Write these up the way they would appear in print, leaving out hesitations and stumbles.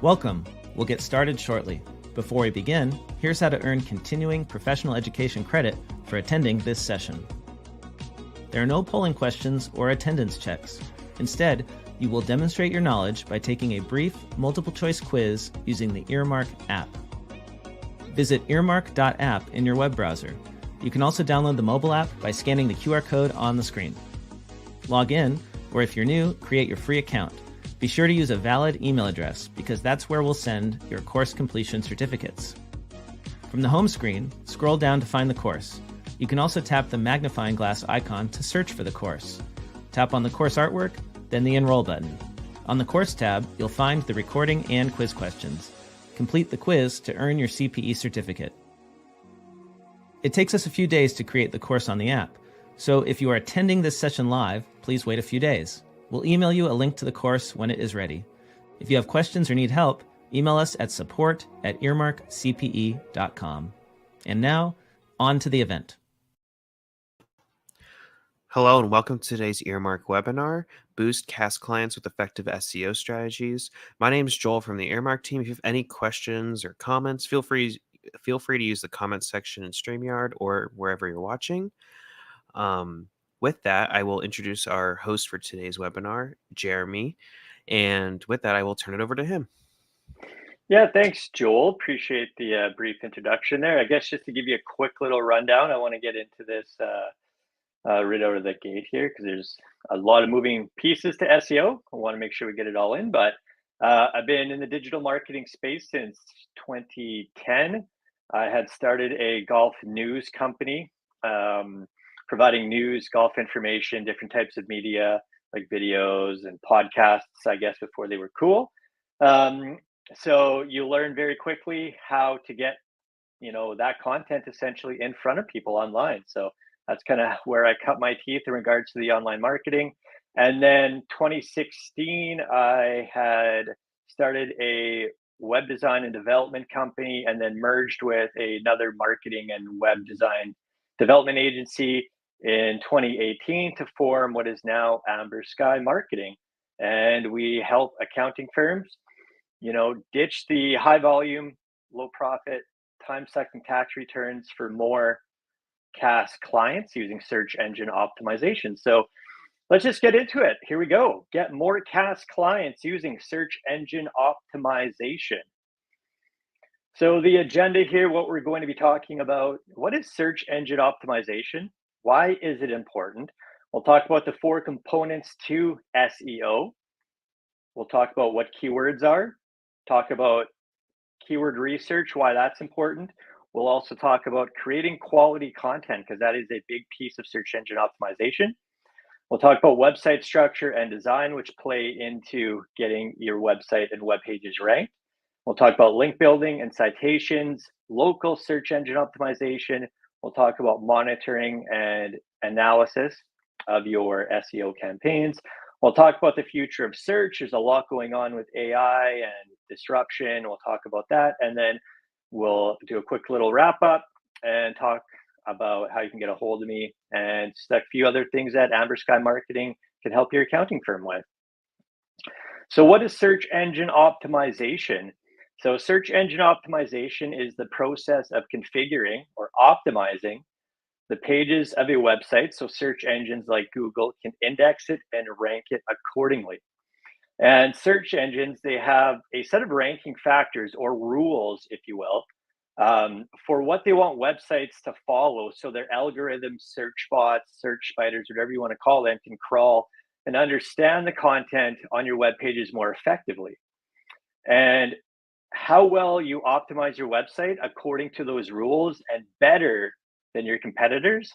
Welcome. We'll get started shortly. Before we begin, here's how to earn continuing professional education credit for attending this session. There are no polling questions or attendance checks. Instead, you will demonstrate your knowledge by taking a brief multiple-choice quiz using the Earmark app. Visit earmark.app in your web browser. You can also download the mobile app by scanning the QR code on the screen. Log in, or if you're new, create your free account. Be sure to use a valid email address because that's where we'll send your course completion certificates. From the home screen, scroll down to find the course. You can also tap the magnifying glass icon to search for the course. Tap on the course artwork, then the Enroll button. On the Course tab, you'll find the recording and quiz questions. Complete the quiz to earn your CPE certificate. It takes us a few days to create the course on the app, so if you are attending this session live, please wait a few days. We'll email you a link to the course when it is ready. If you have questions or need help, email us at support@earmarkcpe.com. And now, on to the event. Hello and welcome to today's Earmark webinar, Boost CAS Clients with Effective SEO Strategies. My name is Joel from the Earmark team. If you have any questions or comments, feel free to use the comments section in StreamYard or wherever you're watching. With that, I will introduce our host for today's webinar, Jeremy. And with that, I will turn it over to him. Yeah, thanks, Joel. Appreciate the brief introduction there. I guess just to give you a quick little rundown, I want to get into this right out of the gate here because there's a lot of moving pieces to SEO. I want to make sure we get it all in, but I've been in the digital marketing space since 2010. I had started a golf news company, providing news, golf information, different types of media like videos and podcasts, I guess, before they were cool. So you learn very quickly how to get, that content essentially in front of people online. So that's kind of where I cut my teeth in regards to the online marketing. And then 2016, I had started a web design and development company and then merged with another marketing and web design development agency in 2018 to form what is now Amber Sky Marketing. And we help accounting firms, ditch the high volume, low profit, time-sucking tax returns for more CAS clients using search engine optimization. So let's just get into it. Here we go. Get more CAS clients using search engine optimization. So the agenda here, what we're going to be talking about, what is search engine optimization? Why is it important? We'll talk about the 4 components to SEO. We'll talk about what keywords are, talk about keyword research, why that's important. We'll also talk about creating quality content because that is a big piece of search engine optimization. We'll talk about website structure and design, which play into getting your website and web pages ranked. We'll talk about link building and citations, local search engine optimization. We'll talk about monitoring and analysis of your SEO campaigns. We'll talk about the future of search. There's a lot going on with AI and disruption. We'll talk about that. And then we'll do a quick little wrap up and talk about how you can get a hold of me and just a few other things that Amber Sky Marketing can help your accounting firm with. So what is search engine optimization? So search engine optimization is the process of configuring or optimizing the pages of a website so search engines like Google can index it and rank it accordingly. And search engines, they have a set of ranking factors or rules, if you will, for what they want websites to follow. So their algorithms, search bots, search spiders, whatever you want to call them, can crawl and understand the content on your web pages more effectively. And how well you optimize your website according to those rules and better than your competitors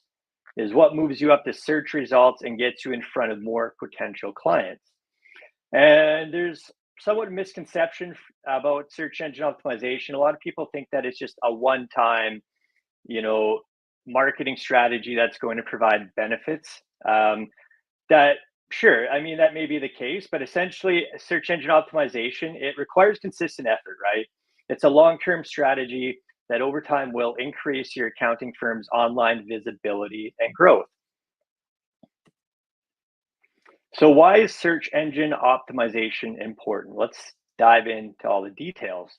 is what moves you up the search results and gets you in front of more potential clients. And there's somewhat misconception about search engine optimization. A lot of people think that it's just a one-time, marketing strategy that's going to provide benefits. Sure, I mean, that may be the case, but essentially search engine optimization, it requires consistent effort, right? It's a long-term strategy that over time will increase your accounting firm's online visibility and growth. So why is search engine optimization important? Let's dive into all the details.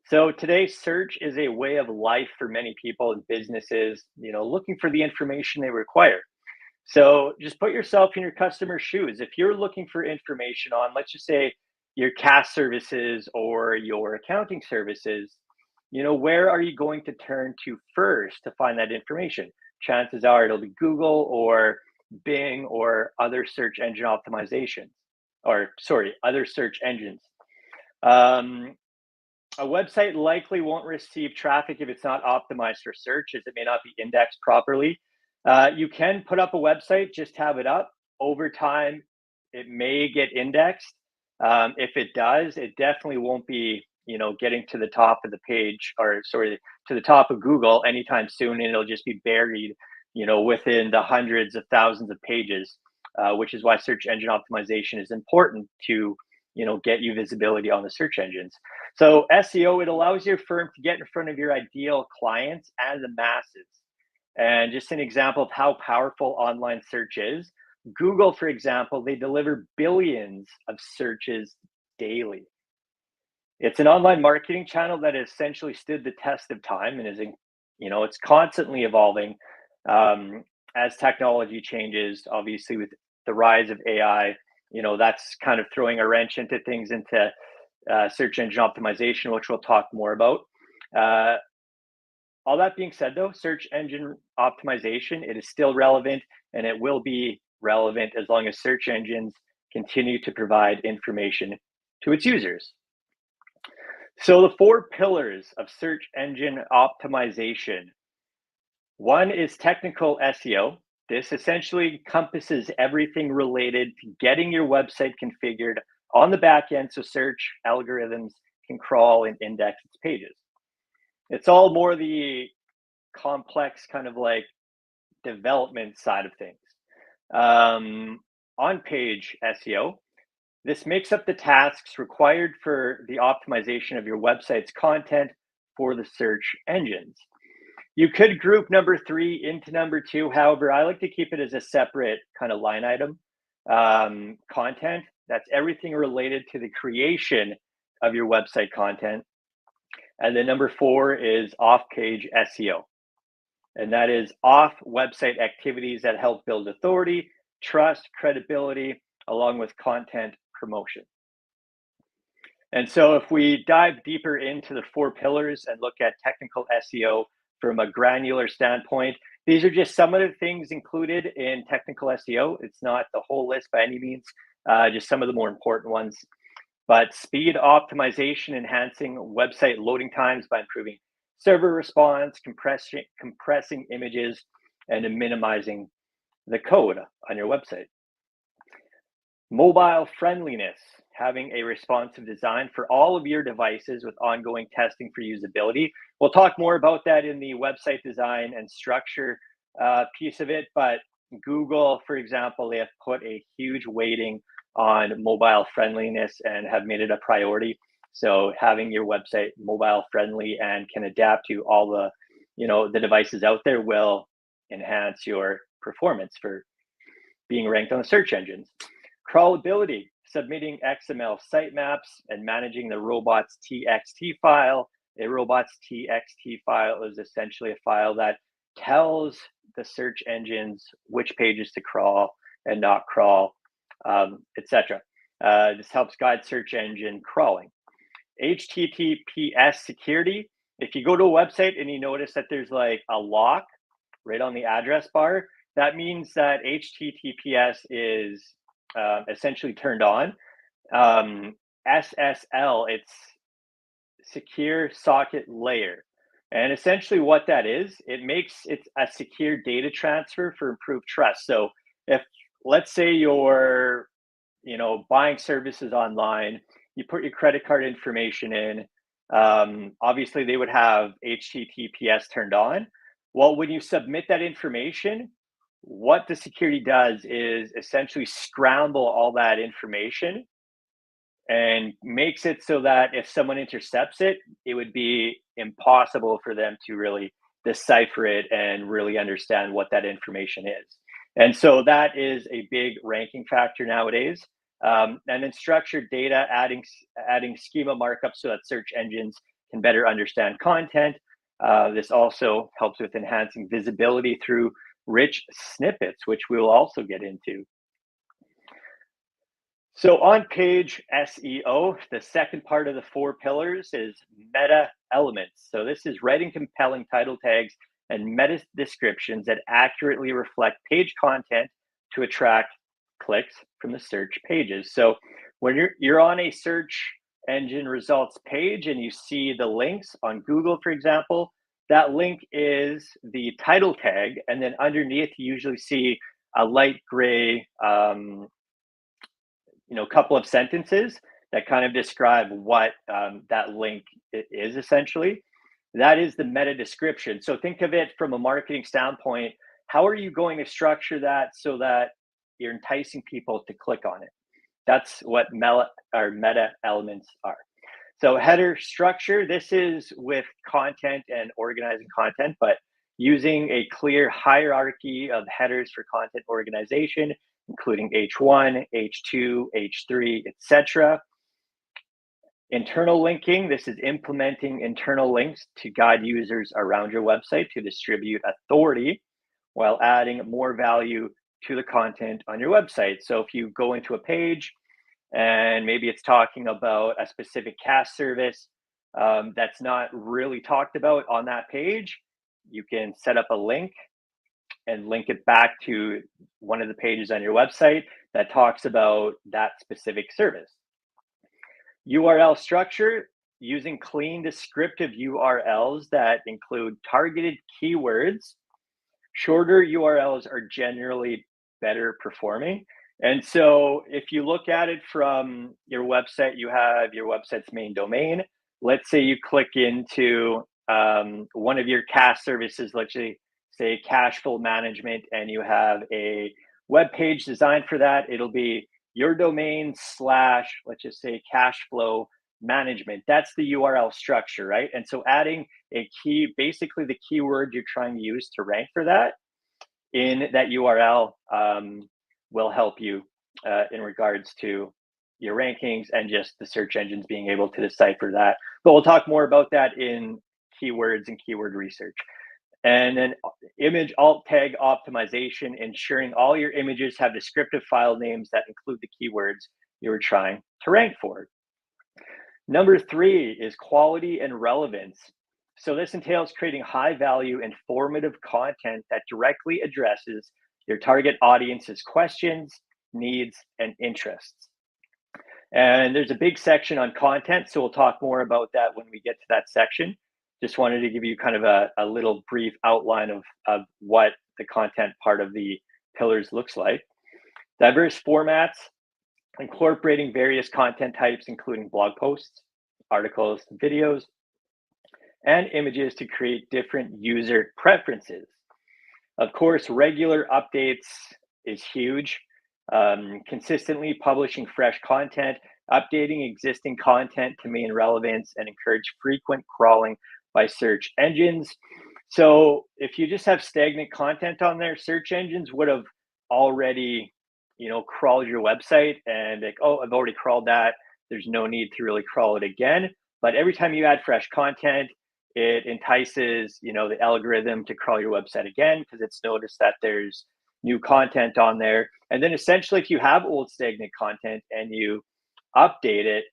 So today, search is a way of life for many people and businesses, looking for the information they require. So just put yourself in your customer's shoes. If you're looking for information on, let's just say, your CAS services or your accounting services, where are you going to turn to first to find that information? Chances are it'll be Google or Bing or other search engine optimization, or sorry, other search engines. A website likely won't receive traffic if it's not optimized for search, as it may not be indexed properly. You can put up a website, just have it up. Over time, it may get indexed. If it does, it definitely won't be, getting to the top of the page, or sorry, to the top of Google anytime soon, and it'll just be buried, within the hundreds of thousands of pages, which is why search engine optimization is important to, get you visibility on the search engines. So SEO, it allows your firm to get in front of your ideal clients and the masses. And just an example of how powerful online search is, Google, for example, they deliver billions of searches daily. It's an online marketing channel that has essentially stood the test of time and it's constantly evolving as technology changes. Obviously, with the rise of AI, that's kind of throwing a wrench into things, into search engine optimization, which we'll talk more about. All that being said, though, search engine optimization, it is still relevant, and it will be relevant as long as search engines continue to provide information to its users. So the 4 pillars of search engine optimization. One is technical SEO. This essentially encompasses everything related to getting your website configured on the back end so search algorithms can crawl and index its pages. It's all more the complex kind of like development side of things. On-page SEO, this makes up the tasks required for the optimization of your website's content for the search engines. You could group number 3 into number 2. However, I like to keep it as a separate kind of line item. Content, that's everything related to the creation of your website content. And then number 4 is off-page SEO. And that is off website activities that help build authority, trust, credibility, along with content promotion. And so if we dive deeper into the 4 pillars and look at technical SEO from a granular standpoint, these are just some of the things included in technical SEO. It's not the whole list by any means, just some of the more important ones. But speed optimization, enhancing website loading times by improving server response, compressing images, and minimizing the code on your website. Mobile friendliness, having a responsive design for all of your devices with ongoing testing for usability. We'll talk more about that in the website design and structure piece of it, but Google, for example, they have put a huge weighting on mobile friendliness and have made it a priority. So having your website mobile friendly and can adapt to all the, the devices out there will enhance your performance for being ranked on the search engines. Crawlability, submitting XML sitemaps and managing the robots TXT file. A robots TXT file is essentially a file that tells the search engines which pages to crawl and not crawl, etc. This helps guide search engine crawling. HTTPS security. If you go to a website and you notice that there's like a lock right on the address bar, that means that HTTPS is essentially turned on. SSL, it's secure socket layer. And essentially what that is, it's a secure data transfer for improved trust. So if, let's say you're, buying services online, you put your credit card information in, obviously they would have HTTPS turned on. Well, when you submit that information, what the security does is essentially scramble all that information and makes it so that if someone intercepts it, it would be impossible for them to really decipher it and really understand what that information is. And so that is a big ranking factor nowadays. And then structured data, adding schema markups so that search engines can better understand content. This also helps with enhancing visibility through rich snippets, which we will also get into. So on page SEO, the second part of the 4 pillars is meta elements. So this is writing compelling title tags and meta descriptions that accurately reflect page content to attract clicks from the search pages. So when you're on a search engine results page and you see the links on Google, for example, that link is the title tag, and then underneath you usually see a light gray couple of sentences that kind of describe what that link is essentially. That is the meta description. So think of it from a marketing standpoint. How are you going to structure that so that you're enticing people to click on it? That's what meta elements are. So header structure, this is with content and organizing content, but using a clear hierarchy of headers for content organization, including H1, H2, H3, etc. Internal linking, this is implementing internal links to guide users around your website to distribute authority while adding more value to the content on your website. So if you go into a page and maybe it's talking about a specific CAS service that's not really talked about on that page, you can set up a link and link it back to one of the pages on your website that talks about that specific service. URL structure, using clean descriptive URLs that include targeted keywords. Shorter URLs are generally better performing. And so if you look at it from your website, you have your website's main domain. Let's say you click into one of your CAS services, let's say cash flow management, and you have a web page designed for that. It'll be your domain / let's just say cash flow management. That's the URL structure, right? And so adding a key, basically the keyword you're trying to use to rank for that in that URL will help you in regards to your rankings and just the search engines being able to decipher that. But we'll talk more about that in keywords and keyword research. And then image alt tag optimization, ensuring all your images have descriptive file names that include the keywords you're trying to rank for. Number 3 is quality and relevance. So this entails creating high value, informative content that directly addresses your target audience's questions, needs, and interests. And there's a big section on content, so we'll talk more about that when we get to that section. Just wanted to give you kind of a little brief outline of what the content part of the pillars looks like. Diverse formats, incorporating various content types, including blog posts, articles, videos, and images to create different user preferences. Of course, regular updates is huge. Consistently publishing fresh content, updating existing content to maintain relevance, and encourage frequent crawling by search engines. So if you just have stagnant content on there, search engines would have already, crawled your website and like, oh, I've already crawled that. There's no need to really crawl it again. But every time you add fresh content, it entices, the algorithm to crawl your website again because it's noticed that there's new content on there. And then essentially, if you have old stagnant content and you update it,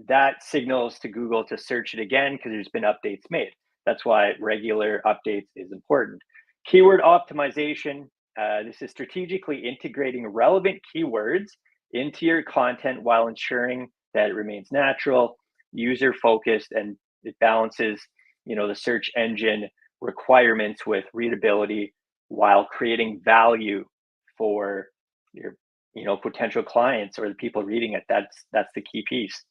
that signals to Google to search it again because there's been updates made. That's why regular updates is important. Keyword optimization. This is strategically integrating relevant keywords into your content while ensuring that it remains natural, user-focused, and it balances, the search engine requirements with readability while creating value for your, potential clients or the people reading it. That's the key piece.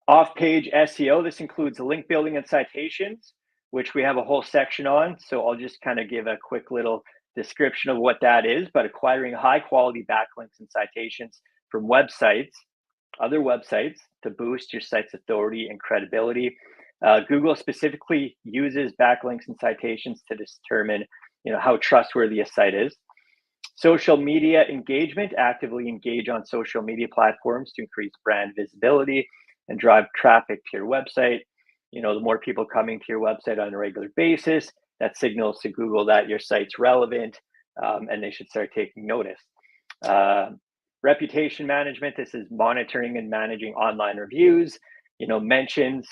Off-page SEO, this includes link building and citations, which we have a whole section on. So I'll just kind of give a quick little description of what that is, but acquiring high quality backlinks and citations from other websites to boost your site's authority and credibility. Google specifically uses backlinks and citations to determine, how trustworthy a site is. Social media engagement, actively engage on social media platforms to increase brand visibility and drive traffic to your website. The more people coming to your website on a regular basis, that signals to Google that your site's relevant, and they should start taking notice. Reputation management, this is monitoring and managing online reviews, mentions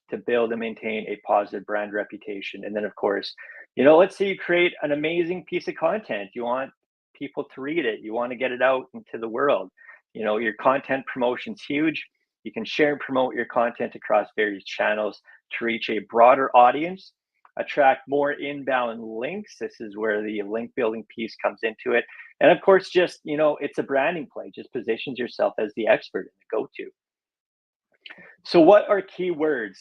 to build and maintain a positive brand reputation. And then, of course, let's say you create an amazing piece of content. You want people to read it. You want to get it out into the world. Your content promotion's huge. You can share and promote your content across various channels to reach a broader audience, attract more inbound links. This is where the link building piece comes into it. And of course, just, it's a branding play, just positions yourself as the expert and the go-to. So what are keywords?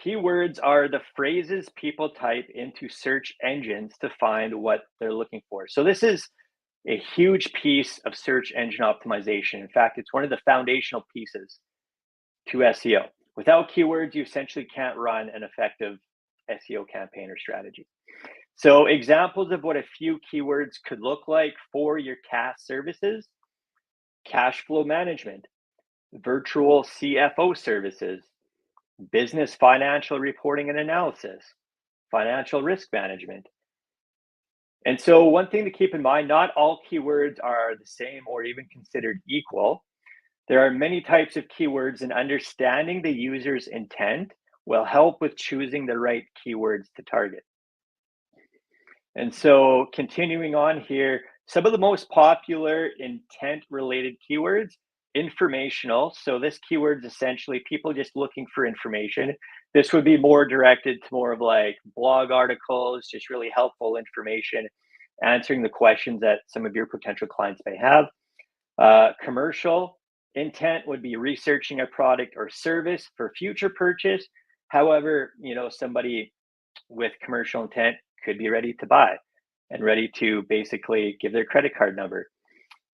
Keywords are the phrases people type into search engines to find what they're looking for. So this is a huge piece of search engine optimization. In fact, it's one of the foundational pieces to SEO. Without keywords, you essentially can't run an effective SEO campaign or strategy. So examples of what a few keywords could look like for your CAS services: cash flow management, virtual CFO services, business financial reporting and analysis, financial risk management. And so one thing to keep in mind, not all keywords are the same or even considered equal. There are many types of keywords, and understanding the user's intent will help with choosing the right keywords to target. And so continuing on here, some of the most popular intent-related keywords: informational. So this keyword's essentially people just looking for information. This would be more directed to more of like blog articles, just really helpful information, answering the questions that some of your potential clients may have. Commercial intent would be researching a product or service for future purchase. However, somebody with commercial intent could be ready to buy and ready to basically give their credit card number.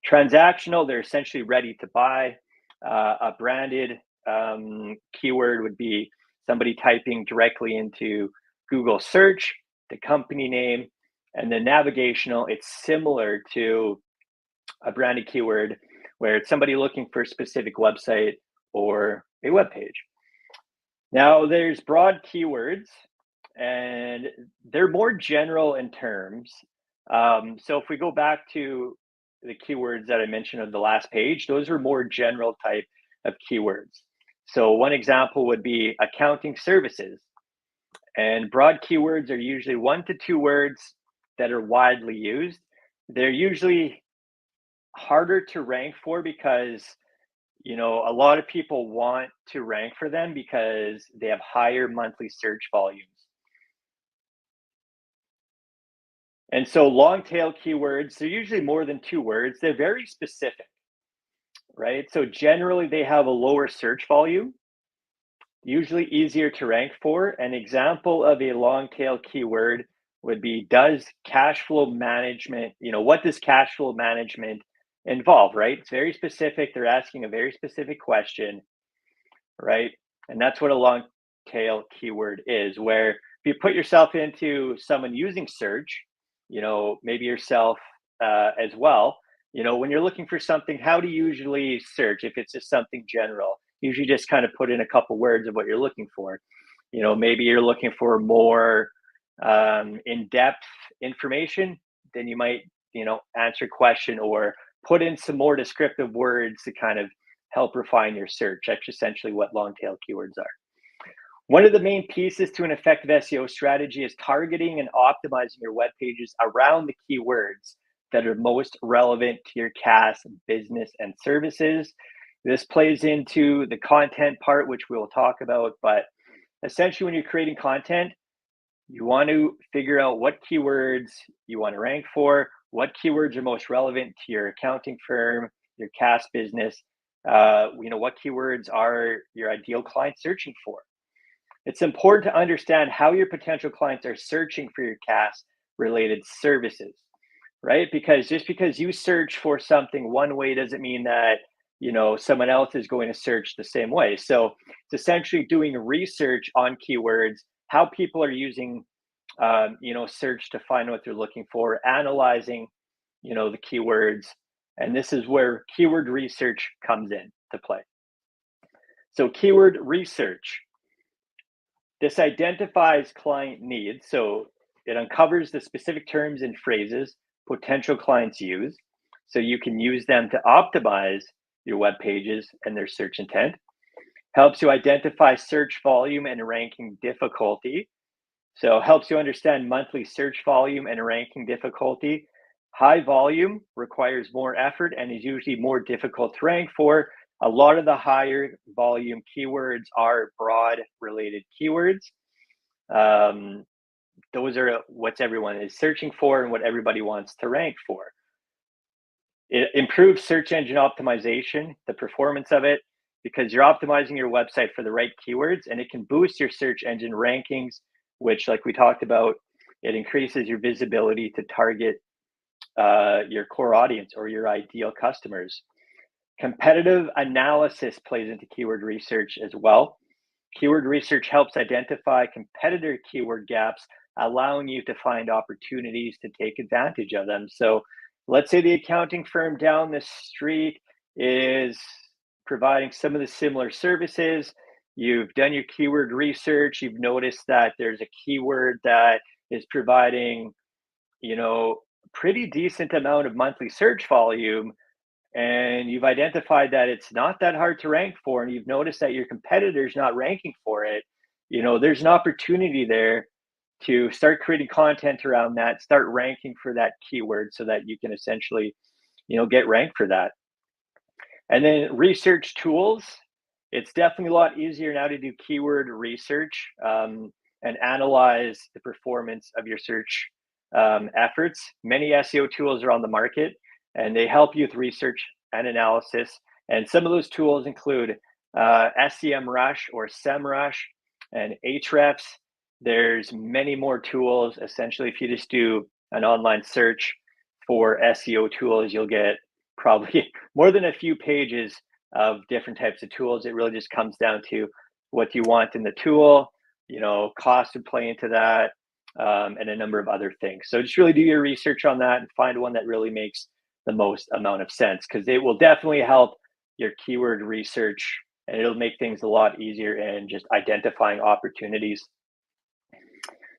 Transactional, they're essentially ready to buy. A branded keyword would be somebody typing directly into Google search, the company name. And then navigational, it's similar to a branded keyword where it's somebody looking for a specific website or a web page. Now there's broad keywords, and they're more general in terms. So if we go back to the keywords that I mentioned on the last page, those are more general type of keywords. So one example would be accounting services. And broad keywords are usually 1 to 2 words that are widely used. They're usually harder to rank for because, a lot of people want to rank for them because they have higher monthly search volumes. And so long tail keywords, they're usually more than 2 words. They're very specific, right? So generally they have a lower search volume, usually easier to rank for. An example of a long tail keyword would be, does cash flow management, what does cash flow management involve, right? It's very specific. They're asking a very specific question, right? And that's what a long tail keyword is, where if you put yourself into someone using search, maybe yourself as well, when you're looking for something, how do you usually search? If it's just something general, usually just kind of put in a couple words of what you're looking for. Maybe you're looking for more in-depth information, then you might, answer question or put in some more descriptive words to kind of help refine your search. That's essentially what long tail keywords are. One of the main pieces to an effective SEO strategy is targeting and optimizing your web pages around the keywords that are most relevant to your CAS business and services. This plays into the content part, which we'll talk about, but essentially when you're creating content, you want to figure out what keywords you want to rank for, what keywords are most relevant to your accounting firm, your CAS business, what keywords are your ideal clients searching for. It's important to understand how your potential clients are searching for your CAS related services, right? Because just because you search for something one way doesn't mean that, someone else is going to search the same way. So it's essentially doing research on keywords, how people are using, search to find what they're looking for, analyzing the keywords. And this is where keyword research comes in to play. So keyword research, this identifies client needs. So it uncovers the specific terms and phrases potential clients use, so you can use them to optimize your web pages and their search intent. Helps you identify search volume and ranking difficulty. So helps you understand monthly search volume and ranking difficulty. High volume requires more effort and is usually more difficult to rank for. A lot of the higher volume keywords are broad related keywords. Those are what everyone is searching for and what everybody wants to rank for. It improves search engine optimization, the performance of it, because you're optimizing your website for the right keywords, and it can boost your search engine rankings, which, like we talked about, it increases your visibility to target your core audience or your ideal customers. Competitive analysis plays into keyword research as well. Keyword research helps identify competitor keyword gaps, allowing you to find opportunities to take advantage of them. So let's say the accounting firm down the street is providing some of the similar services. You've done your keyword research. You've noticed that there's a keyword that is providing, pretty decent amount of monthly search volume, and you've identified that it's not that hard to rank for, and you've noticed that your competitor's not ranking for it. There's an opportunity there to start creating content around that, start ranking for that keyword so that you can essentially, get ranked for that. And then research tools. It's definitely a lot easier now to do keyword research and analyze the performance of your search efforts. Many SEO tools are on the market, and they help you with research and analysis. And some of those tools include SEMrush or SEMrush and Ahrefs. There's many more tools. Essentially, if you just do an online search for SEO tools, you'll get probably more than a few pages of different types of tools. It really just comes down to what you want in the tool, cost would play into that, and a number of other things. So just really do your research on that and find one that really makes the most amount of sense, because it will definitely help your keyword research, and it'll make things a lot easier in just identifying opportunities.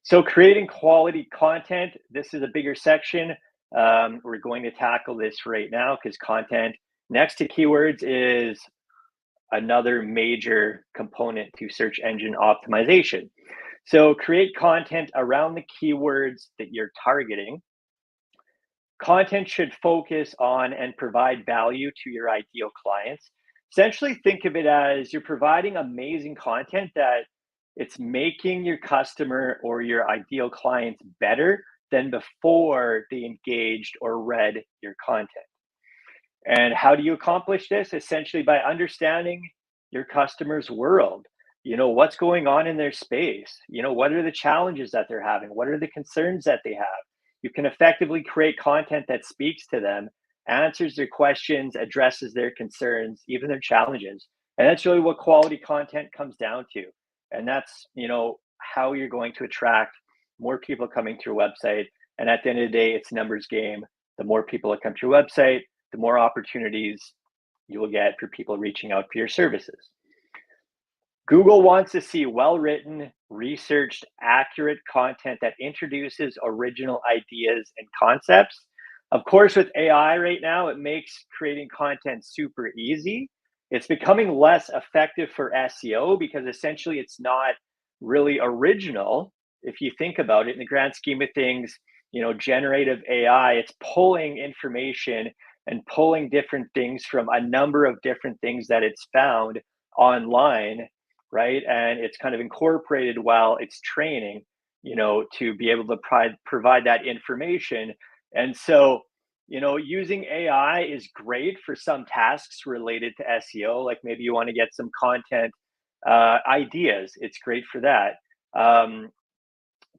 So creating quality content, this is a bigger section. We're going to tackle this right now because content next to keywords is another major component to search engine optimization. So create content around the keywords that you're targeting. Content should focus on and provide value to your ideal clients. Essentially, think of it as you're providing amazing content that it's making your customer or your ideal clients better than before they engaged or read your content. And how do you accomplish this? Essentially by understanding your customer's world. What's going on in their space? What are the challenges that they're having? What are the concerns that they have? You can effectively create content that speaks to them, answers their questions, addresses their concerns, even their challenges. And that's really what quality content comes down to. And that's, how you're going to attract more people coming to your website. And at the end of the day, it's a numbers game. The more people that come to your website, the more opportunities you will get for people reaching out for your services. Google wants to see well-written, researched, accurate content that introduces original ideas and concepts. Of course, with AI right now, it makes creating content super easy. It's becoming less effective for SEO because essentially it's not really original. If you think about it in the grand scheme of things, generative AI, it's pulling information and pulling different things from a number of different things that it's found online, right? And it's kind of incorporated while it's training, to be able to provide that information. And so, using AI is great for some tasks related to SEO, like maybe you want to get some content ideas. It's great for that.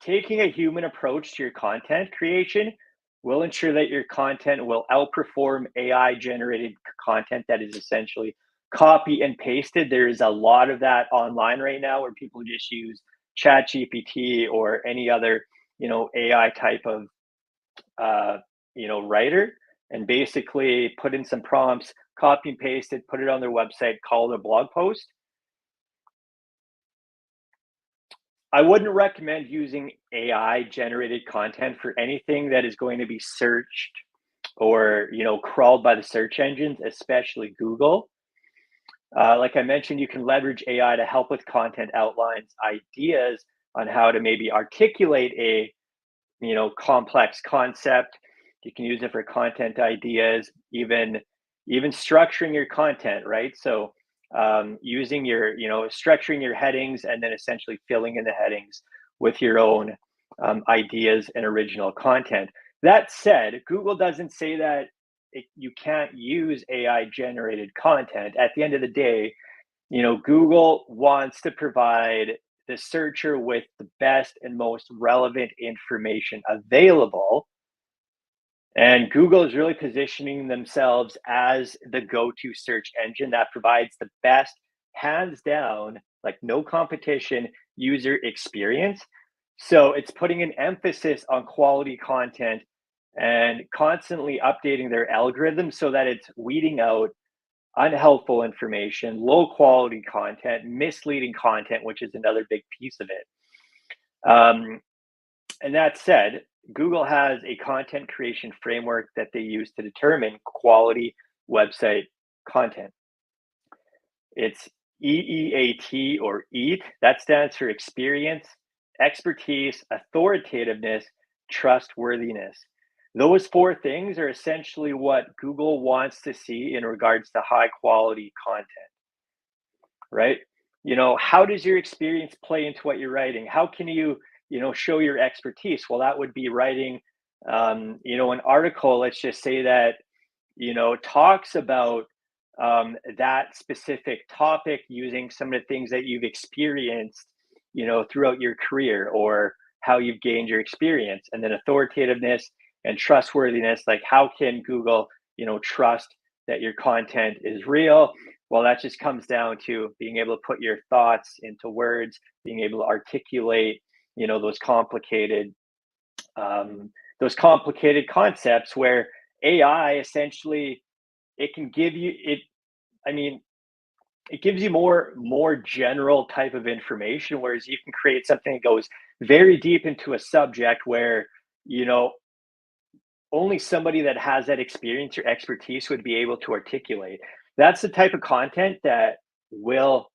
Taking a human approach to your content creation will ensure that your content will outperform AI generated content that is essentially copy and pasted. There's a lot of that online right now where people just use ChatGPT or any other, AI type of writer and basically put in some prompts, copy and paste it, put it on their website, call it a blog post. I wouldn't recommend using AI generated content for anything that is going to be searched or crawled by the search engines, especially Google. Like I mentioned, you can leverage AI to help with content outlines, ideas on how to maybe articulate a complex concept. You can use it for content ideas, even structuring your content, right? So using your structuring your headings and then essentially filling in the headings with your own ideas and original content. That said, Google doesn't say that you can't use AI generated content. At the end of the day, Google wants to provide the searcher with the best and most relevant information available. And Google is really positioning themselves as the go-to search engine that provides the best, hands down, like no competition user experience. So it's putting an emphasis on quality content and constantly updating their algorithm so that it's weeding out unhelpful information, low quality content, misleading content, which is another big piece of it. And that said, Google has a content creation framework that they use to determine quality website content. It's EEAT or EAT. That stands for experience, expertise, authoritativeness, trustworthiness. Those four things are essentially what Google wants to see in regards to high quality content, right? How does your experience play into what you're writing? How can you, show your expertise? Well, that would be writing, an article, let's just say that, talks about that specific topic using some of the things that you've experienced, throughout your career or how you've gained your experience. And then authoritativeness and trustworthiness, like how can Google, trust that your content is real? Well, that just comes down to being able to put your thoughts into words, being able to articulate, those complicated concepts where AI essentially it can give you it. I mean, it gives you more general type of information, whereas you can create something that goes very deep into a subject where only somebody that has that experience or expertise would be able to articulate. That's the type of content that will,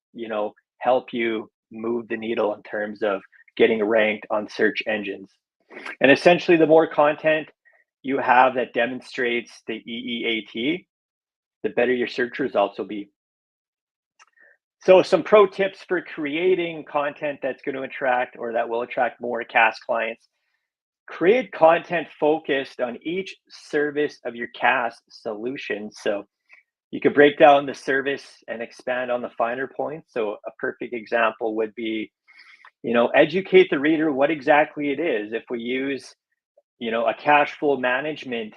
help you move the needle in terms of getting ranked on search engines. And essentially, the more content you have that demonstrates the EEAT, the better your search results will be. So some pro tips for creating content that's going to attract or that will attract more CAS clients. Create content focused on each service of your CAS solution. So you could break down the service and expand on the finer points. So a perfect example would be, educate the reader what exactly it is. If we use, a cash flow management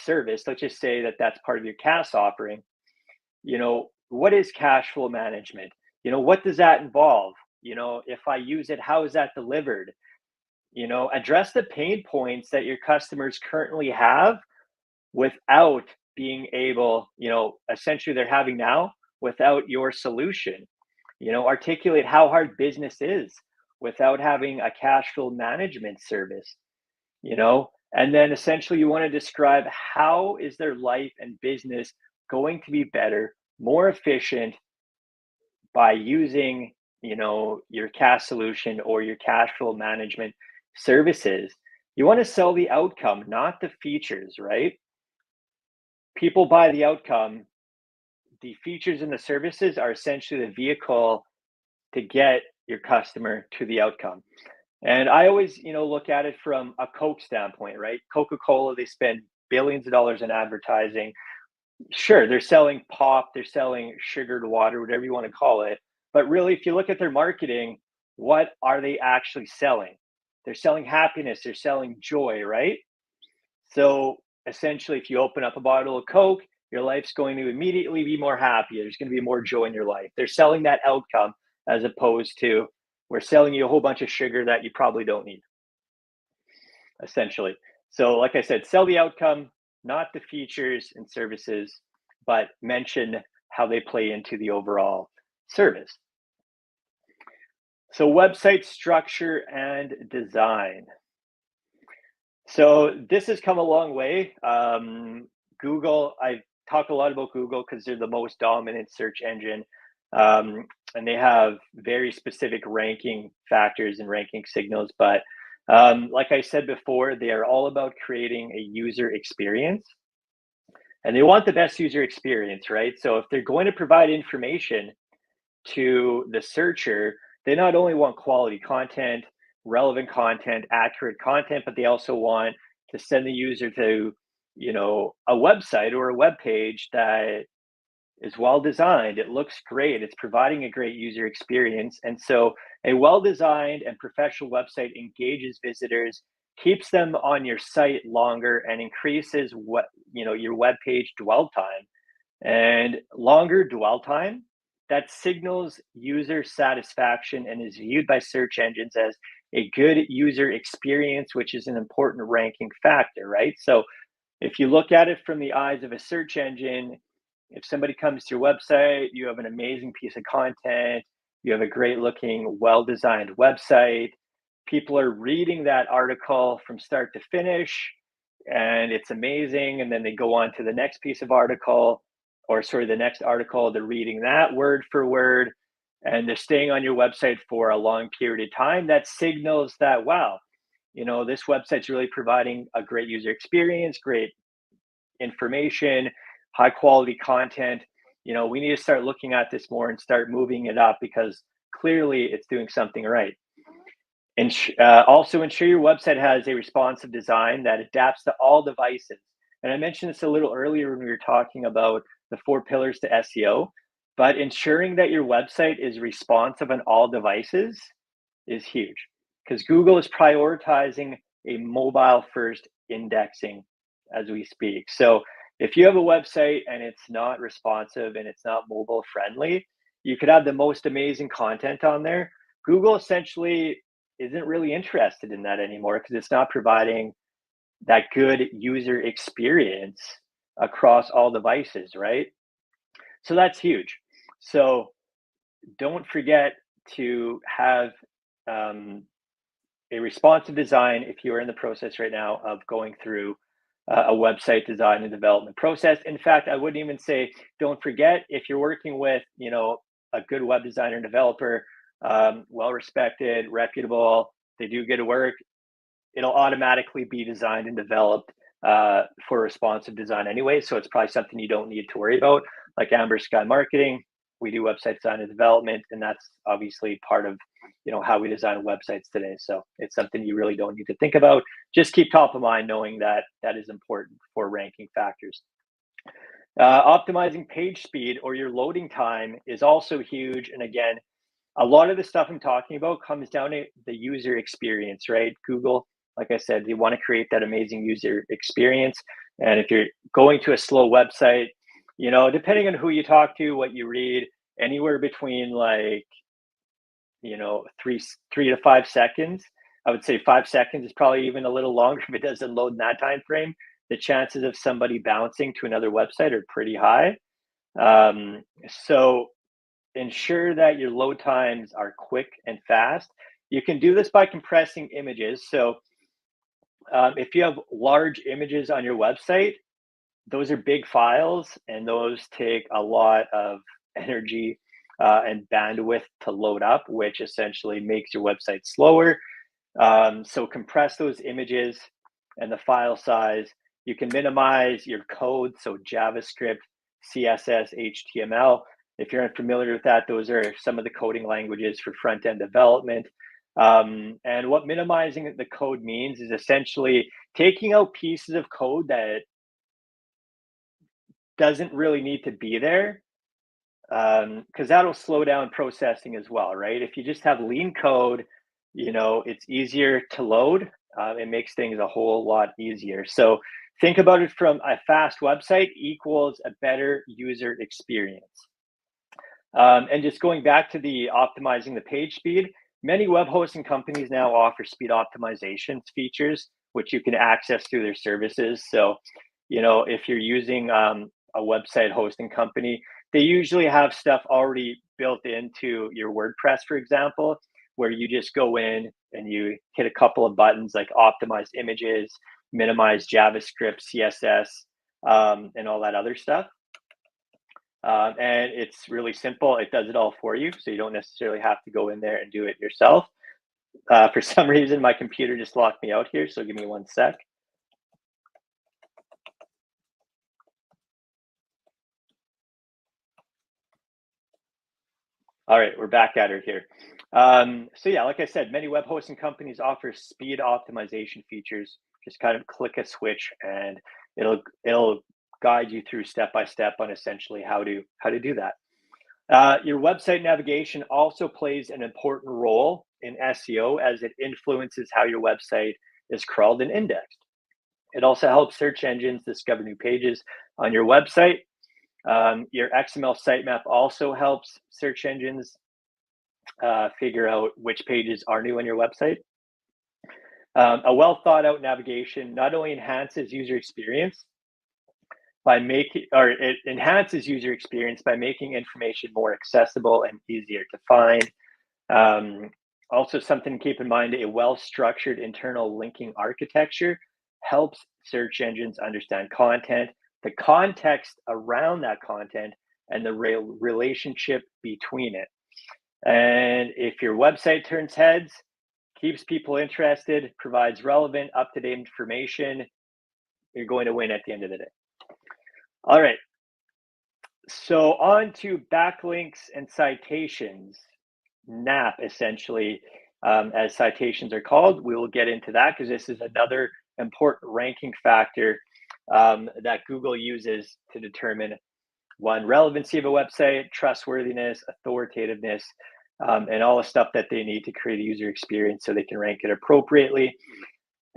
service, let's just say that that's part of your CAS offering. What is cash flow management? What does that involve? If I use it, how is that delivered? Address the pain points that your customers currently have without being able, essentially they're having now without your solution. Articulate how hard business is without having a cash flow management service, and then essentially you want to describe how is their life and business going to be better, more efficient by using, your CAS solution or your cash flow management services. You want to sell the outcome, not the features, right? People buy the outcome. The features and the services are essentially the vehicle to get your customer to the outcome. And I always, look at it from a Coke standpoint, right? Coca-Cola, they spend billions of dollars in advertising. Sure, they're selling pop, they're selling sugared water, whatever you want to call it. But really, if you look at their marketing, what are they actually selling? They're selling happiness, they're selling joy, right? So essentially, if you open up a bottle of Coke, your life's going to immediately be more happy. There's going to be more joy in your life. They're selling that outcome as opposed to we're selling you a whole bunch of sugar that you probably don't need, essentially. So like I said, sell the outcome, not the features and services, but mention how they play into the overall service. So website structure and design. So this has come a long way. Google, I talk a lot about Google because they're the most dominant search engine. And they have very specific ranking factors and ranking signals. But like I said before, they are all about creating a user experience. And they want the best user experience, right? So if they're going to provide information to the searcher, they not only want quality content, relevant content, accurate content, but they also want to send the user to, a website or a web page that is well designed. It looks great. It's providing a great user experience. And so a well-designed and professional website engages visitors, keeps them on your site longer, and increases your web page dwell time. And longer dwell time, that signals user satisfaction and is viewed by search engines as a good user experience, which is an important ranking factor, right? So if you look at it from the eyes of a search engine, if somebody comes to your website, you have an amazing piece of content, you have a great looking, well-designed website, people are reading that article from start to finish, and it's amazing. And then they go on to the next piece of article, the next article, they're reading that word for word, and they're staying on your website for a long period of time. That signals that, wow, this website's really providing a great user experience, great information, high quality content. We need to start looking at this more and start moving it up because clearly it's doing something right. And also ensure your website has a responsive design that adapts to all devices. And I mentioned this a little earlier when we were talking about the 4 pillars to SEO, but ensuring that your website is responsive on all devices is huge because Google is prioritizing a mobile first indexing as we speak. So if you have a website and it's not responsive and it's not mobile friendly, you could have the most amazing content on there. Google essentially isn't really interested in that anymore because it's not providing that good user experience across all devices, right? So that's huge. So don't forget to have a responsive design if you are in the process right now of going through a website design and development process. In fact, I wouldn't even say don't forget. If you're working with a good web designer and developer, well respected, reputable, they do good work, it'll automatically be designed and developed for responsive design anyway. So it's probably something you don't need to worry about. Like Amber Sky Marketing, we do website design and development, and that's obviously part of how we design websites today. So it's something you really don't need to think about. Just keep top of mind, knowing that that is important for ranking factors. Optimizing page speed or your loading time is also huge. And again, a lot of the stuff I'm talking about comes down to the user experience, right? Google, like I said, they want to create that amazing user experience. And if you're going to a slow website, depending on who you talk to, what you read, anywhere between 3 to 5 seconds. I would say 5 seconds is probably even a little longer if it doesn't load in that time frame. The chances of somebody bouncing to another website are pretty high. So ensure that your load times are quick and fast. You can do this by compressing images. So if you have large images on your website, those are big files, and those take a lot of energy and bandwidth to load up, which essentially makes your website slower. So compress those images and the file size. You can minimize your code, so JavaScript, CSS, HTML. If you're unfamiliar with that, those are some of the coding languages for front-end development. And what minimizing the code means is essentially taking out pieces of code that doesn't really need to be there, because that'll slow down processing as well, right? If you just have lean code, it's easier to load. It makes things a whole lot easier. So think about it from a fast website equals a better user experience. And just going back to the optimizing the page speed, many web hosting companies now offer speed optimization features, which you can access through their services. So, if you're using a website hosting company, they usually have stuff already built into your WordPress, for example, where you just go in and you hit a couple of buttons like optimize images, minimize JavaScript, CSS, and all that other stuff. And it's really simple. It does it all for you. So you don't necessarily have to go in there and do it yourself. For some reason, my computer just locked me out here. So give me 1 sec. All right, we're back at it here. So yeah, like I said, many web hosting companies offer speed optimization features. Just kind of click a switch and it'll guide you through step by step on essentially how to do that. Your website navigation also plays an important role in SEO as it influences how your website is crawled and indexed. It also helps search engines discover new pages on your website. Your XML sitemap also helps search engines figure out which pages are new on your website. A well thought out navigation not only enhances user experience it enhances user experience by making information more accessible and easier to find. Also, something to keep in mind, a well-structured internal linking architecture helps search engines understand content, the context around that content, and the relationship between it. And if your website turns heads, keeps people interested, provides relevant, up-to-date information, you're going to win at the end of the day. All right. So on to backlinks and citations, NAP essentially, as citations are called. We will get into that because this is another important ranking factor that Google uses to determine relevancy of a website, trustworthiness, authoritativeness, and all the stuff that they need to create a user experience so they can rank it appropriately.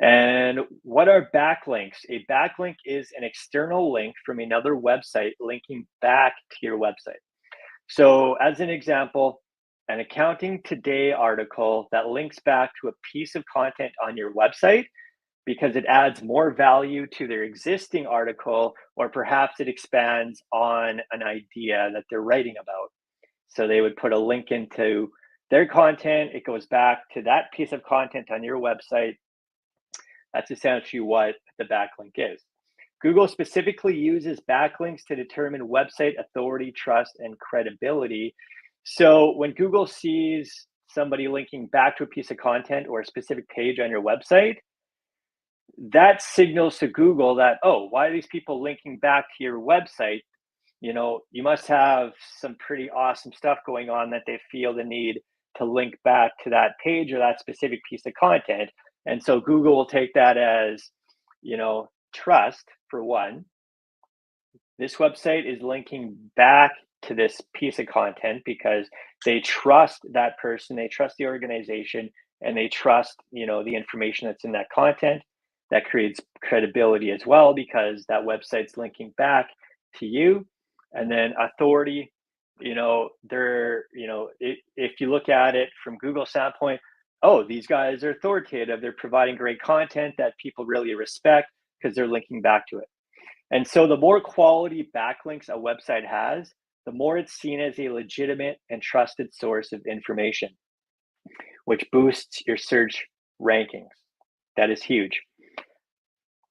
And what are backlinks? A backlink is an external link from another website linking back to your website. So as an example, an Accounting Today article that links back to a piece of content on your website because it adds more value to their existing article, or perhaps it expands on an idea that they're writing about. So they would put a link into their content. It goes back to that piece of content on your website. That's essentially what the backlink is. Google specifically uses backlinks to determine website authority, trust, and credibility. So when Google sees somebody linking back to a piece of content or a specific page on your website, that signals to Google that, oh, why are these people linking back to your website? You must have some pretty awesome stuff going on that they feel the need to link back to that page or that specific piece of content. And so Google will take that as, trust for one. This website is linking back to this piece of content because they trust that person, they trust the organization, and they trust, the information that's in that content. That creates credibility as well because that website's linking back to you. And then authority, if you look at it from Google's standpoint, oh, these guys are authoritative. They're providing great content that people really respect because they're linking back to it. And so the more quality backlinks a website has, the more it's seen as a legitimate and trusted source of information, which boosts your search rankings. That is huge.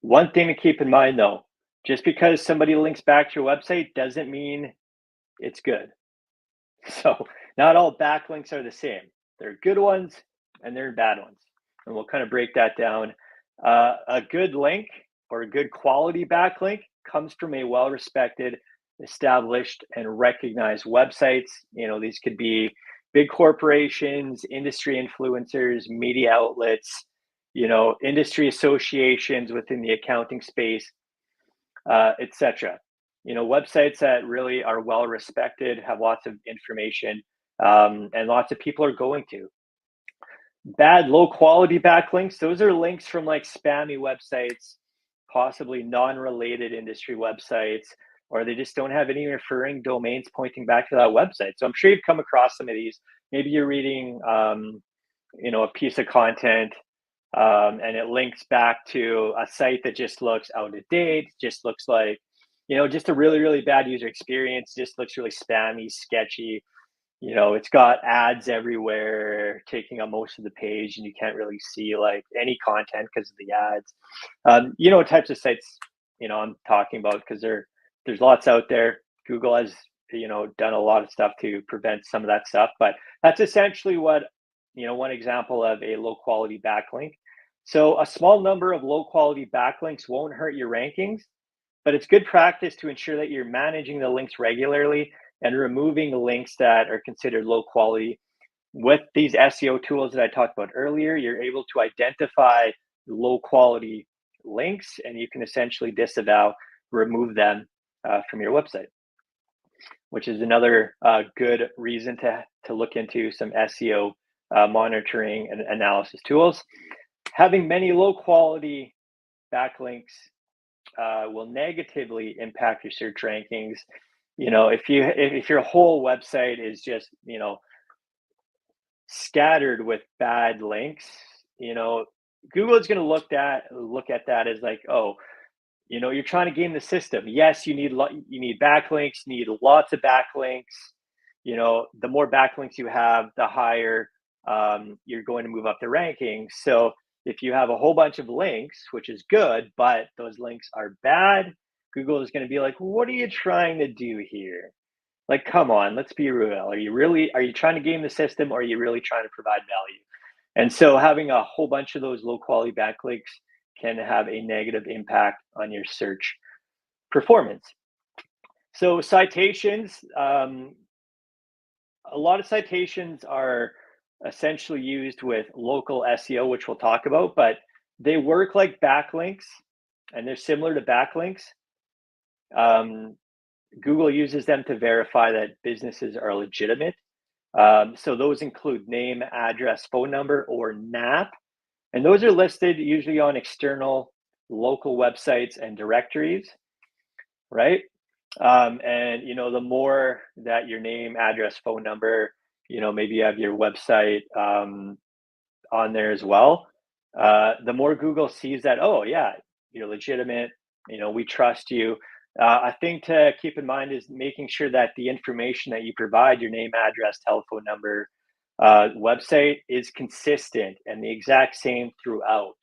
One thing to keep in mind though, just because somebody links back to your website doesn't mean it's good. So not all backlinks are the same. There are good ones and there are bad ones. And we'll kind of break that down. A good link or a good quality backlink comes from a well-respected, established, and recognized websites. These could be big corporations, industry influencers, media outlets, industry associations within the accounting space, etc. Websites that really are well respected, have lots of information, and lots of people are going to. Bad, low quality backlinks, those are links from like spammy websites, possibly non-related industry websites, or they just don't have any referring domains pointing back to that website. So I'm sure you've come across some of these. Maybe you're reading, a piece of content and it links back to a site that just looks out of date, just looks like, just a really, really bad user experience, just looks really spammy, sketchy. It's got ads everywhere taking up most of the page, and you can't really see like any content because of the ads. Types of sites, I'm talking about, because there's lots out there. Google has, done a lot of stuff to prevent some of that stuff, but that's essentially what, one example of a low quality backlink. So a small number of low quality backlinks won't hurt your rankings, but it's good practice to ensure that you're managing the links regularly and removing links that are considered low quality. With these SEO tools that I talked about earlier, you're able to identify low quality links, and you can essentially remove them from your website, which is another good reason to look into some SEO monitoring and analysis tools. Having many low quality backlinks will negatively impact your search rankings. If your whole website is just, scattered with bad links, Google is going to look at that as like, oh, you're trying to game the system. Yes, you need backlinks, you need lots of backlinks. The more backlinks you have, the higher you're going to move up the rankings. So if you have a whole bunch of links, which is good, but those links are bad, Google is going to be like, what are you trying to do here? Like, come on, let's be real. Are you trying to game the system, or are you really trying to provide value? And so having a whole bunch of those low quality backlinks can have a negative impact on your search performance. So citations, a lot of citations are essentially used with local SEO, which we'll talk about, but they work like backlinks, and they're similar to backlinks. Google uses them to verify that businesses are legitimate. So those include name, address, phone number, or NAP. And those are listed usually on external local websites and directories, right? And, the more that your name, address, phone number, maybe you have your website on there as well, the more Google sees that, oh, yeah, you're legitimate, we trust you. A thing to keep in mind is making sure that the information that you provide, your name, address, telephone number, website, is consistent and the exact same throughout,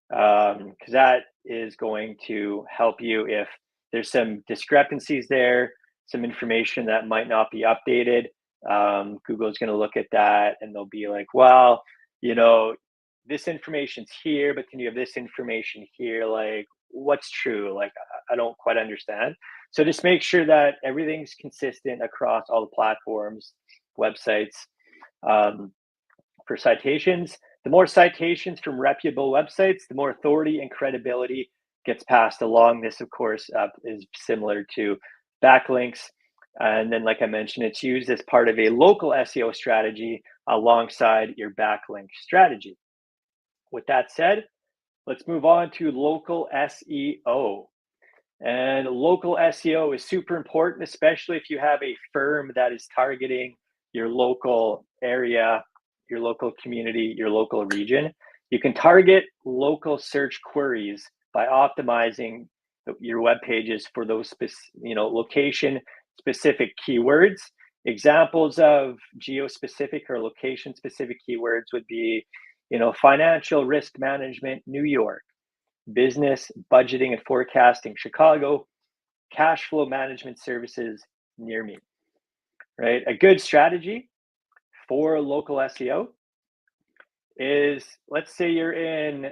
because that is going to help you if there's some discrepancies there, some information that might not be updated. Google is going to look at that and they'll be like, well, this information's here, but can you have this information here? Like, what's true? Like, I don't quite understand. So just make sure that everything's consistent across all the platforms, websites. For citations, the more citations from reputable websites, the more authority and credibility gets passed along. This, of course, is similar to backlinks. And then, like I mentioned, it's used as part of a local SEO strategy alongside your backlink strategy. With that said, let's move on to local SEO. And local SEO is super important, especially if you have a firm that is targeting your local area, your local community, your local region. You can target local search queries by optimizing your web pages for those location specific keywords. Examples of geo-specific or location-specific keywords would be, financial risk management, New York; business budgeting and forecasting, Chicago; cash flow management services, near me. Right? A good strategy for local SEO is, let's say you're in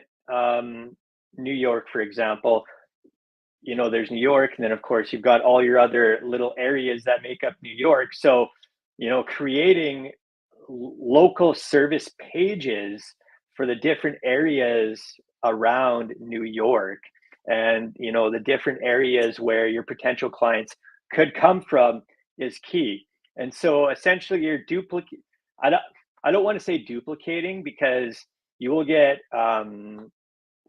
New York, for example. There's New York, and then of course you've got all your other little areas that make up New York. So, creating local service pages for the different areas around New York, and the different areas where your potential clients could come from is key. And so essentially you're I don't want to say duplicating, because you will get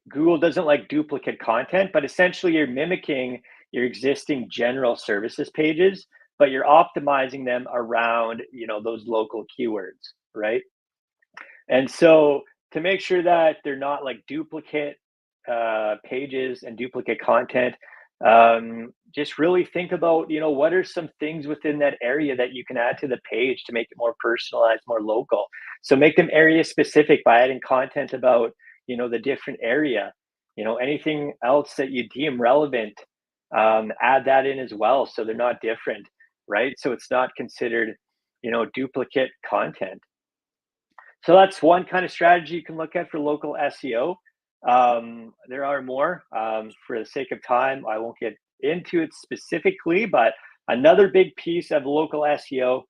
Google doesn't like duplicate content, but essentially you're mimicking your existing general services pages, but you're optimizing them around those local keywords, right? And so to make sure that they're not like duplicate pages and duplicate content, just really think about, what are some things within that area that you can add to the page to make it more personalized, more local. So make them area specific by adding content about, the different area, anything else that you deem relevant, add that in as well. So they're not different, right? So it's not considered, duplicate content. So that's one kind of strategy you can look at for local SEO. There are more. For the sake of time, I won't get into it specifically, but another big piece of local SEO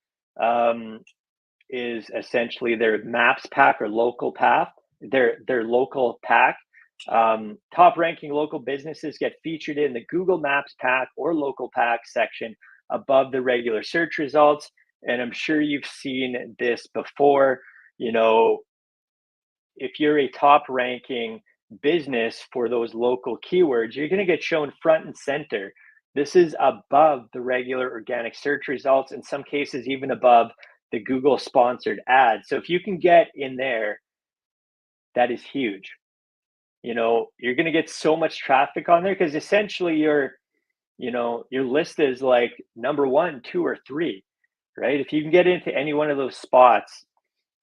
is essentially their maps pack or local path, their local pack. Top ranking local businesses get featured in the Google Maps pack or local pack section above the regular search results. And I'm sure you've seen this before. If you're a top ranking business for those local keywords, you're going to get shown front and center. This is above the regular organic search results, in some cases even above the Google sponsored ads. So if you can get in there, that is huge. You're going to get so much traffic on there because essentially your list is like number 1, 2, or 3, right? If you can get into any one of those spots,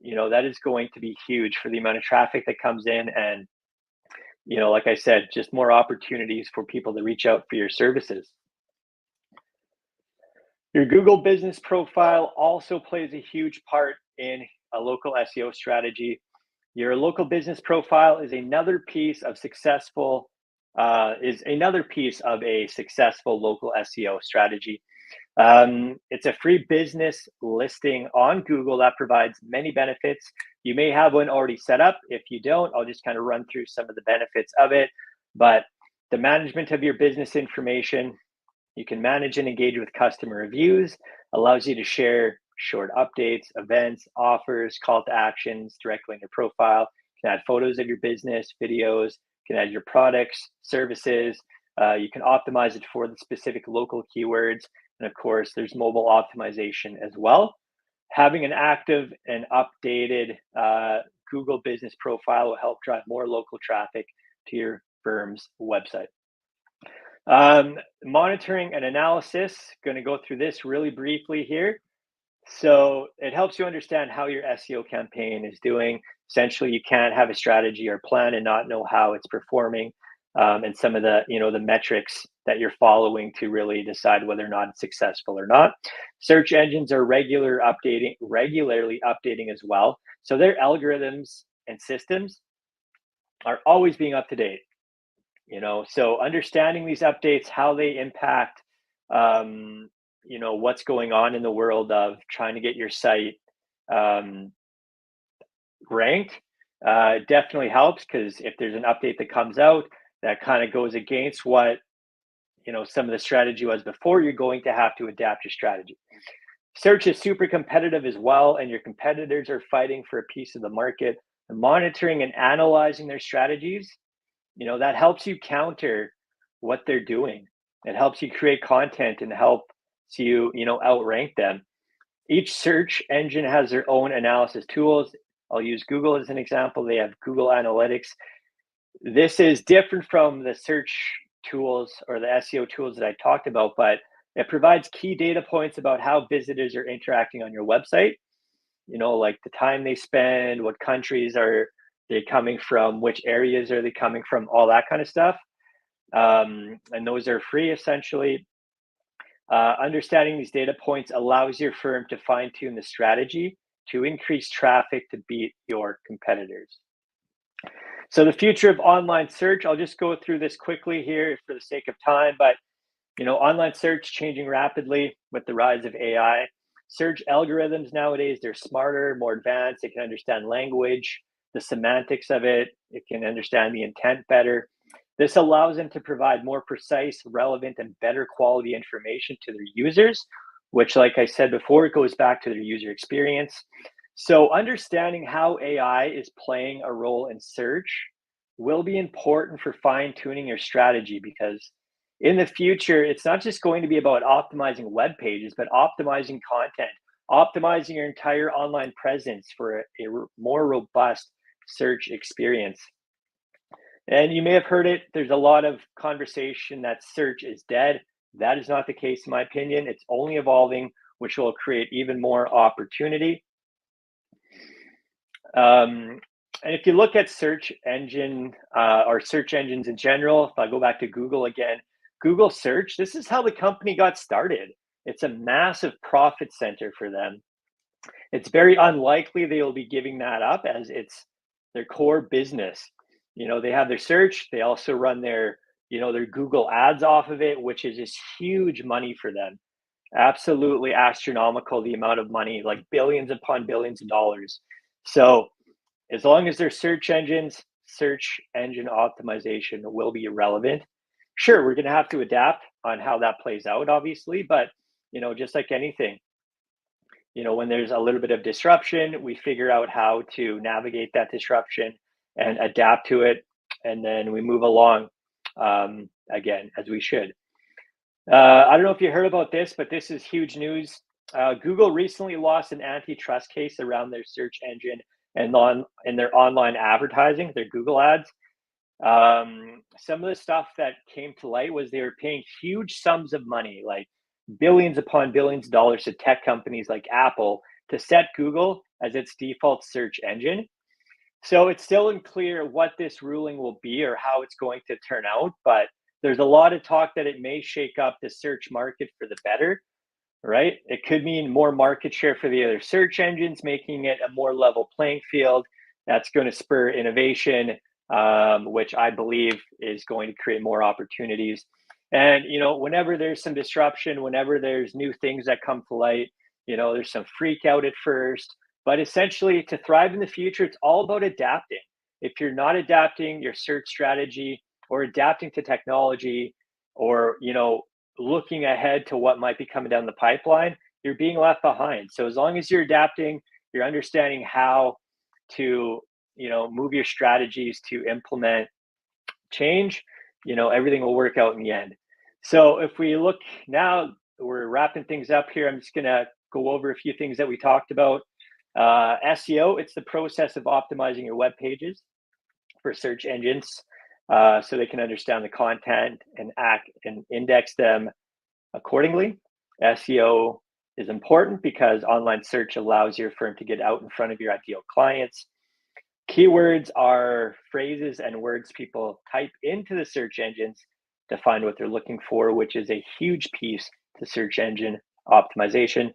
that is going to be huge for the amount of traffic that comes in. And, like I said, just more opportunities for people to reach out for your services. Your Google business profile also plays a huge part in a local SEO strategy. Your local business profile is another piece of a successful local SEO strategy. It's a free business listing on Google that provides many benefits. You may have one already set up. If you don't, I'll just kind of run through some of the benefits of it. But the management of your business information, you can manage and engage with customer reviews, allows you to share short updates, events, offers, call to actions directly in your profile. You can add photos of your business, videos, you can add your products, services. You can optimize it for the specific local keywords. And of course, there's mobile optimization as well. Having an active and updated Google business profile will help drive more local traffic to your firm's website. Monitoring and analysis, going to go through this really briefly here. So it helps you understand how your SEO campaign is doing. Essentially, you can't have a strategy or plan and not know how it's performing, and some of the the metrics that you're following to really decide whether or not it's successful or not. Search engines are regularly updating as well. So their algorithms and systems are always being up to date. So understanding these updates, how they impact what's going on in the world of trying to get your site ranked definitely helps, because if there's an update that comes out that kind of goes against what some of the strategy was before, you're going to have to adapt your strategy. Search is super competitive as well, and your competitors are fighting for a piece of the market. And monitoring and analyzing their strategies, that helps you counter what they're doing. It helps you create content and helps you, outrank them. Each search engine has their own analysis tools. I'll use Google as an example. They have Google Analytics. This is different from the search tools or the SEO tools that I talked about, but it provides key data points about how visitors are interacting on your website. Like the time they spend, what countries are they coming from, which areas are they coming from, all that kind of stuff. And those are free, essentially. Understanding these data points allows your firm to fine-tune the strategy to increase traffic to beat your competitors. So the future of online search, I'll just go through this quickly here for the sake of time, but online search changing rapidly with the rise of AI. Search algorithms nowadays, they're smarter, more advanced. They can understand language, the semantics of it. It can understand the intent better. This allows them to provide more precise, relevant, and better quality information to their users, which, like I said before, it goes back to their user experience. So understanding how AI is playing a role in search will be important for fine-tuning your strategy, because in the future, it's not just going to be about optimizing web pages, but optimizing content, optimizing your entire online presence for a more robust search experience. And you may have heard it, there's a lot of conversation that search is dead. That is not the case in my opinion. It's only evolving, which will create even more opportunity. And if you look at search engine or search engines in general, if I go back to Google again, Google search, this is how the company got started. It's a massive profit center for them. It's very unlikely they will be giving that up as it's their core business. You know, they have their search, they also run their, you know, their Google ads off of it, which is just huge money for them. Absolutely astronomical, the amount of money, like billions upon billions of dollars. So as long as there's search engines, search engine optimization will be relevant. Sure, we're going to have to adapt on how that plays out, obviously, but you know, just like anything, you know, when there's a little bit of disruption, we figure out how to navigate that disruption and adapt to it, and then we move along again, as we should. I don't know if you heard about this, but this is huge news. Google recently lost an antitrust case around their search engine and in their online advertising, their Google ads. Some of the stuff that came to light was they were paying huge sums of money, like billions upon billions of dollars, to tech companies like Apple to set Google as its default search engine. So it's still unclear what this ruling will be or how it's going to turn out, but there's a lot of talk that it may shake up the search market for the better, right? It could mean more market share for the other search engines, making it a more level playing field. That's going to spur innovation, which I believe is going to create more opportunities. And, you know, whenever there's some disruption, whenever there's new things that come to light, you know, there's some freak out at first, but essentially to thrive in the future, it's all about adapting. If you're not adapting your search strategy or adapting to technology or, you know, looking ahead to what might be coming down the pipeline, you're being left behind. So as long as you're adapting, you're understanding how to, you know, move your strategies to implement change, you know, everything will work out in the end. So if we look now, we're wrapping things up here. I'm just going to go over a few things that we talked about. SEO, it's the process of optimizing your web pages for search engines so they can understand the content and act and index them accordingly. SEO is important because online search allows your firm to get out in front of your ideal clients. Keywords are phrases and words people type into the search engines to find what they're looking for, which is a huge piece to search engine optimization.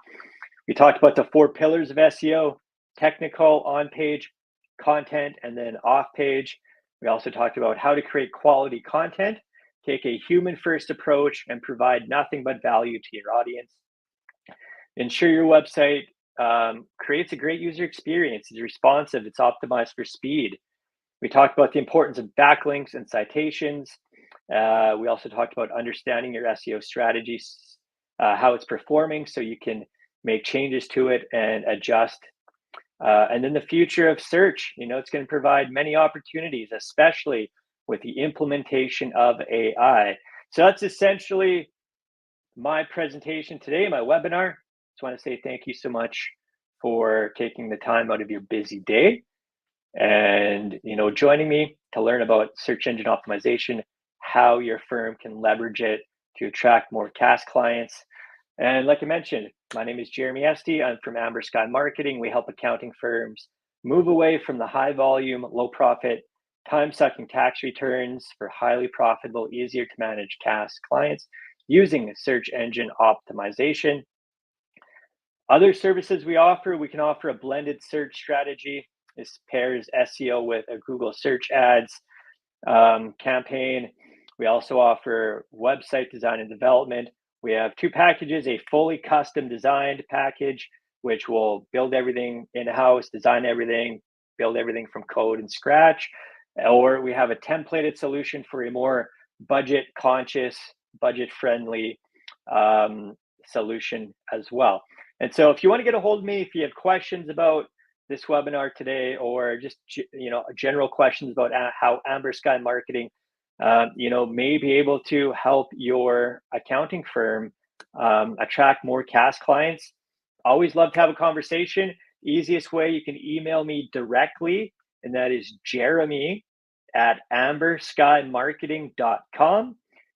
We talked about the 4 pillars of SEO: technical, on-page, content, and then off-page. We also talked about how to create quality content, take a human-first approach, and provide nothing but value to your audience. Ensure your website creates a great user experience. It's responsive. It's optimized for speed. We talked about the importance of backlinks and citations. We also talked about understanding your SEO strategies, how it's performing, so you can make changes to it and adjust. And then the future of search, you know, it's going to provide many opportunities, especially with the implementation of AI. So that's essentially my presentation today, my webinar. Just want to say thank you so much for taking the time out of your busy day and, you know, joining me to learn about search engine optimization, how your firm can leverage it to attract more CAS clients. And like I mentioned, my name is Jeremy Estey. I'm from Amber Sky Marketing. We help accounting firms move away from the high volume, low profit, time-sucking tax returns for highly profitable, easier to manage CAS clients using search engine optimization. Other services we can offer a blended search strategy. This pairs SEO with a Google search ads campaign. We also offer website design and development. We have 2 packages: a fully custom designed package, which will build everything in-house, design everything, build everything from code and scratch. Or we have a templated solution for a more budget-conscious, budget-friendly solution as well. And so if you want to get a hold of me, if you have questions about this webinar today, or just, you know, general questions about how Amber Sky Marketing you know, may be able to help your accounting firm attract more CAS clients, always love to have a conversation. Easiest way, you can email me directly and that is jeremy@amberskymarketing.com. You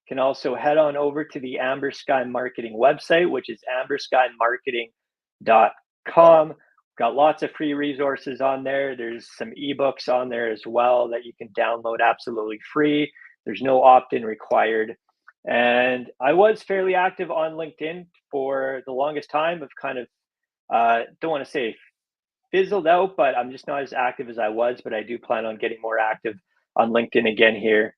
can also head on over to the Amber Sky Marketing website, which is amberskymarketing.com. Got lots of free resources on there. There's some ebooks on there as well that you can download absolutely free. There's no opt-in required. And I was fairly active on LinkedIn for the longest time. I've kind of, don't want to say fizzled out, but I'm just not as active as I was, but I do plan on getting more active on LinkedIn again here.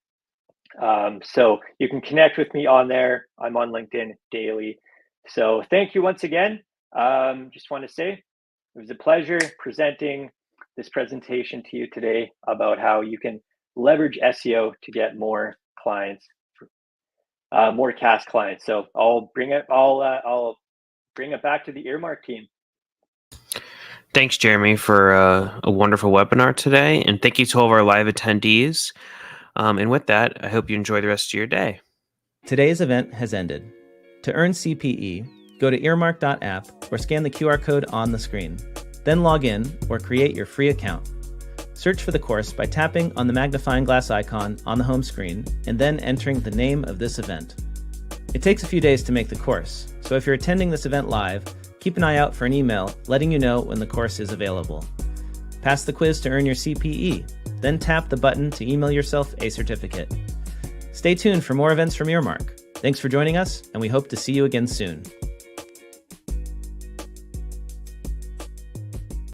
So you can connect with me on there. I'm on LinkedIn daily. So thank you once again. Just want to say it was a pleasure presenting this presentation to you today about how you can leverage SEO to get more clients, more CAS clients. So I'll bring it back to the Earmark team. Thanks, Jeremy, for a wonderful webinar today. And thank you to all of our live attendees. And with that, I hope you enjoy the rest of your day. Today's event has ended. To earn CPE, go to earmark.app or scan the QR code on the screen. Then log in or create your free account. Search for the course by tapping on the magnifying glass icon on the home screen and then entering the name of this event. It takes a few days to make the course, so if you're attending this event live, keep an eye out for an email letting you know when the course is available. Pass the quiz to earn your CPE, then tap the button to email yourself a certificate. Stay tuned for more events from Earmark. Thanks for joining us, and we hope to see you again soon.